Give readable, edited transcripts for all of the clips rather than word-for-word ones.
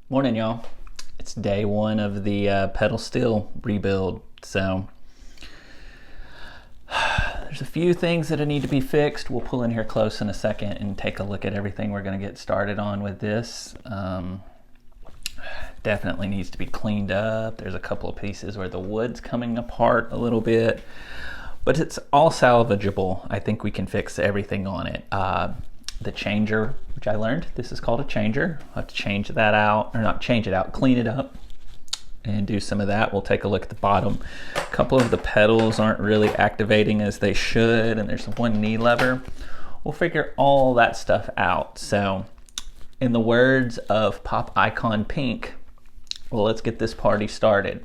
Morning, y'all. It's day one of the pedal steel rebuild. So there's a few things that need to be fixed. We'll pull in here close in a second and take a look at everything we're going to get started on with this. Definitely needs to be cleaned up. There's a couple of pieces where the wood's coming apart a little bit, but it's all salvageable. I think we can fix everything on it. The changer, which I learned, this is called a changer. I'll have to change that out, or not change it out, clean it up and do some of that. We'll take a look at the bottom. A couple of the pedals aren't really activating as they should, and there's one knee lever. We'll figure all that stuff out. So in the words of Pop Icon Pink, well, let's get this party started.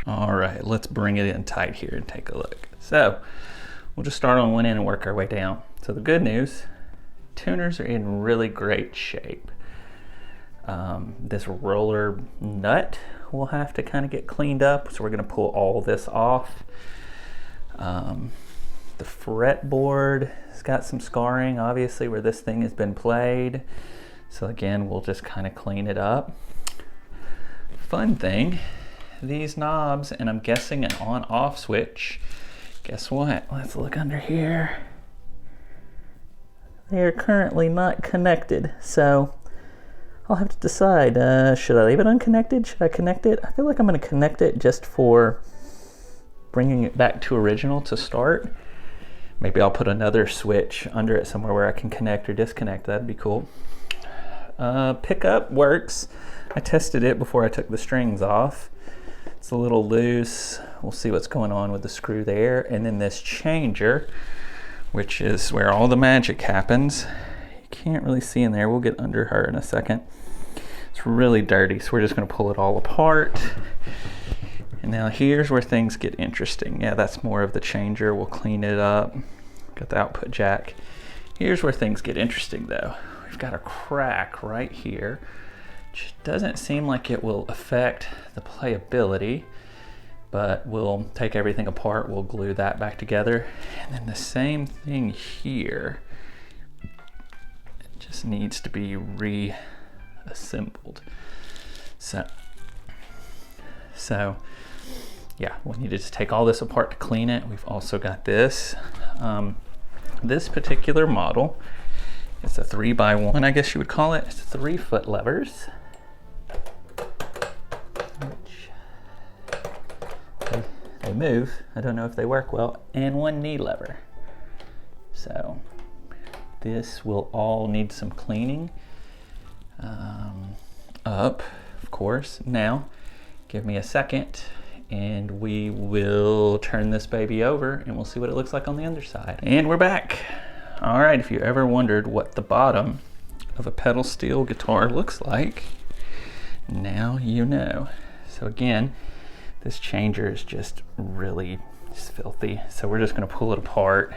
All right, let's bring it in tight here and take a look. So we'll just start on one end and work our way down. So the good news, tuners are in really great shape. This roller nut will have to kind of get cleaned up, so we're going to pull all this off. The fretboard has got some scarring, obviously, where this thing has been played. So again, we'll just kind of clean it up. Fun thing, these knobs, and I'm guessing an on-off switch. Guess what? Let's look under here. They are currently not connected, so I'll have to decide, should I leave it unconnected? Should I connect it? I feel like I'm going to connect it just for bringing it back to original to start. Maybe I'll put another switch under it somewhere where I can connect or disconnect. That'd be cool. Pickup works. I tested it before I took the strings off. It's a little loose. We'll see what's going on with the screw there. And then this changer, which is where all the magic happens. You can't really see in there. We'll get under her in a second. It's really dirty, so we're just going to pull it all apart. And now here's where things get interesting. Yeah, that's more of the changer. We'll clean it up. Got the output jack. Here's where things get interesting, though. We've got a crack right here, which doesn't seem like it will affect the playability, but we'll take everything apart, we'll glue that back together, and then the same thing here. It just needs to be reassembled. So yeah, we need to just take all this apart to clean it. We've also got this. This particular model, it's a 3x1, I guess you would call it. It's 3-foot levers. They move. I don't know if they work well. And one knee lever. So this will all need some cleaning up, of course. Now, give me a second and we will turn this baby over and we'll see what it looks like on the underside. And we're back. All right, if you ever wondered what the bottom of a pedal steel guitar looks like, now you know. So again, this changer is just really filthy. So we're just gonna pull it apart,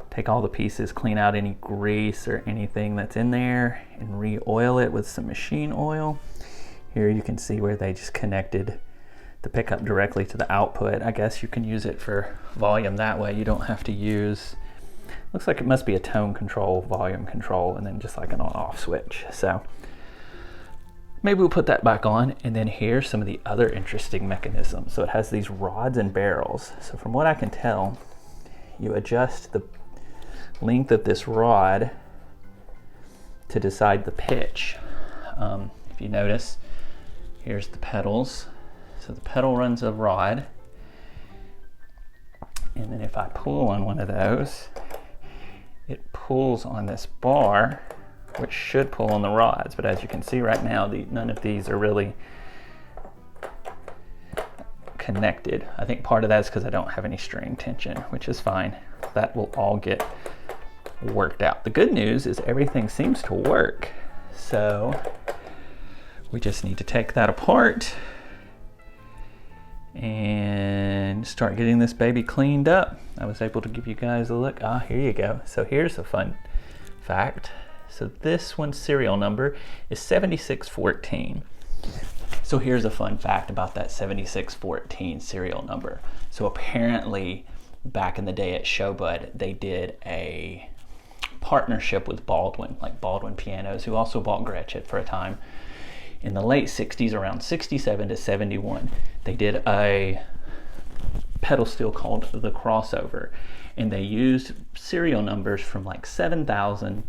take all the pieces, clean out any grease or anything that's in there, and re-oil it with some machine oil. Here you can see where they just connected the pickup directly to the output. I guess you can use it for volume that way. You don't have to use, looks like it must be a tone control, volume control, and then just like an on-off switch. So maybe we'll put that back on. And then here's some of the other interesting mechanisms. So it has these rods and barrels. So from what I can tell, you adjust the length of this rod to decide the pitch. If you notice, here's the pedals. So the pedal runs a rod. And then if I pull on one of those, it pulls on this bar, which should pull on the rods, but as you can see right now, none of these are really connected. I think part of that is because I don't have any string tension, which is fine. That will all get worked out. The good news is everything seems to work. So we just need to take that apart and start getting this baby cleaned up. I was able to give you guys a look. Here you go. So here's a fun fact. So this one's serial number is 7614. So here's a fun fact about that 7614 serial number. So apparently back in the day at Sho-Bud, they did a partnership with Baldwin, like Baldwin Pianos, who also bought Gretchen for a time. In the late 60s, around 67 to 71, they did a pedal steel called the crossover, and they used serial numbers from like 7,000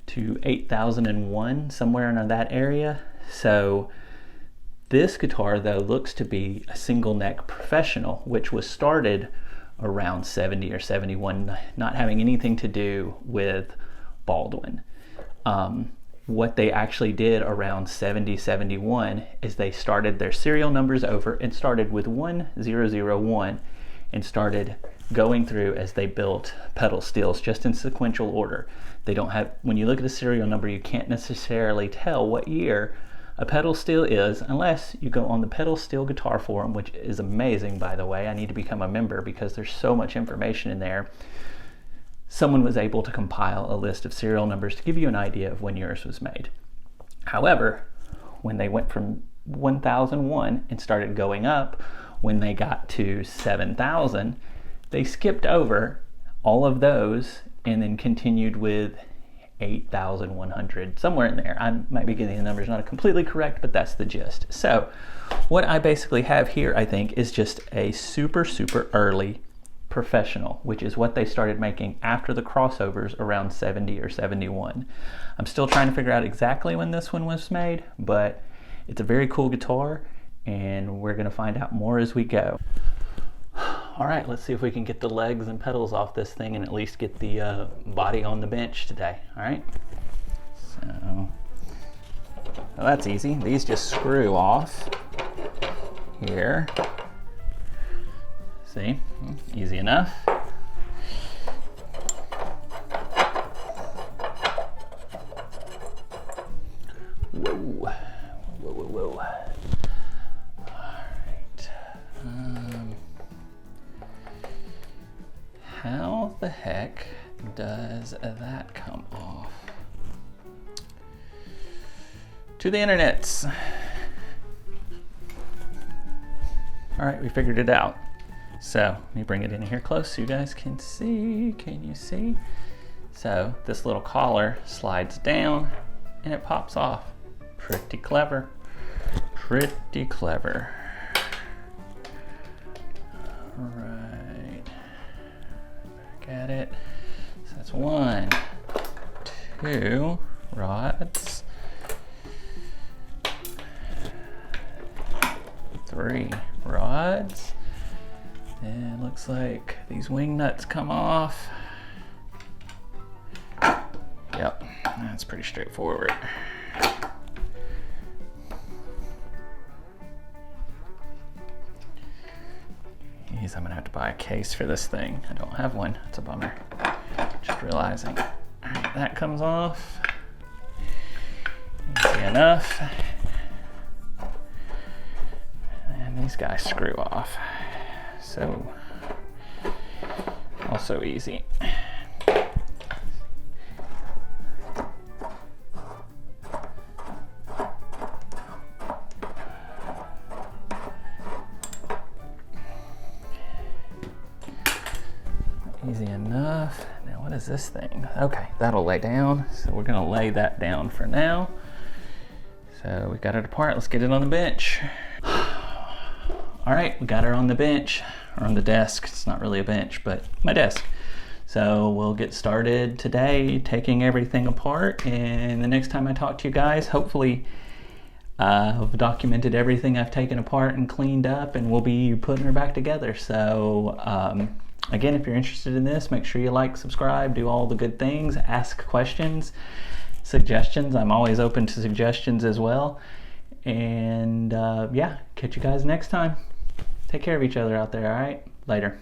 to 8,001, somewhere in that area. So this guitar, though, looks to be a single neck professional, which was started around 70 or 71, not having anything to do with Baldwin. What they actually did around 70, 71 is they started their serial numbers over and started with 1001 and started going through as they built pedal steels, just in sequential order. They don't have, when you look at a serial number, you can't necessarily tell what year a pedal steel is unless you go on the Pedal Steel Guitar Forum, which is amazing, by the way. I need to become a member because there's so much information in there. Someone was able to compile a list of serial numbers to give you an idea of when yours was made. However, when they went from 1001 and started going up, when they got to 7,000, they skipped over all of those and then continued with 8,100, somewhere in there. I might be getting the numbers not completely correct, but that's the gist. So what I basically have here, I think, is just a super, super early professional, which is what they started making after the crossovers around 70 or 71. I'm still trying to figure out exactly when this one was made, but it's a very cool guitar, and we're going to find out more as we go. All right, let's see if we can get the legs and pedals off this thing and at least get the body on the bench today. All right, so well, that's easy. These just screw off here. See, easy enough. Whoa, whoa, whoa, whoa. All right. How the heck does that come off? To the internets. All right, we figured it out. So let me bring it in here close so you guys can see. Can you see? So this little collar slides down and it pops off. Pretty clever. Pretty clever. All right. Back at it. So that's 1, 2 rods. 3 rods. And looks like these wing nuts come off. Yep, that's pretty straightforward. Geez, I'm gonna have to buy a case for this thing. I don't have one, it's a bummer. Just realizing. All right, that comes off. Easy enough. And these guys screw off. So, also easy. Easy enough. Now what is this thing? Okay, that'll lay down. So we're gonna lay that down for now. So we got it apart, let's get it on the bench. All right, we got her on the bench, or on the desk. It's not really a bench, but my desk. So we'll get started today taking everything apart, and the next time I talk to you guys, hopefully I've documented everything I've taken apart and cleaned up, and we'll be putting her back together. So again, if you're interested in this, make sure you like, subscribe, do all the good things, ask questions, suggestions. I'm always open to suggestions as well. And yeah, catch you guys next time. Take care of each other out there, all right? Later.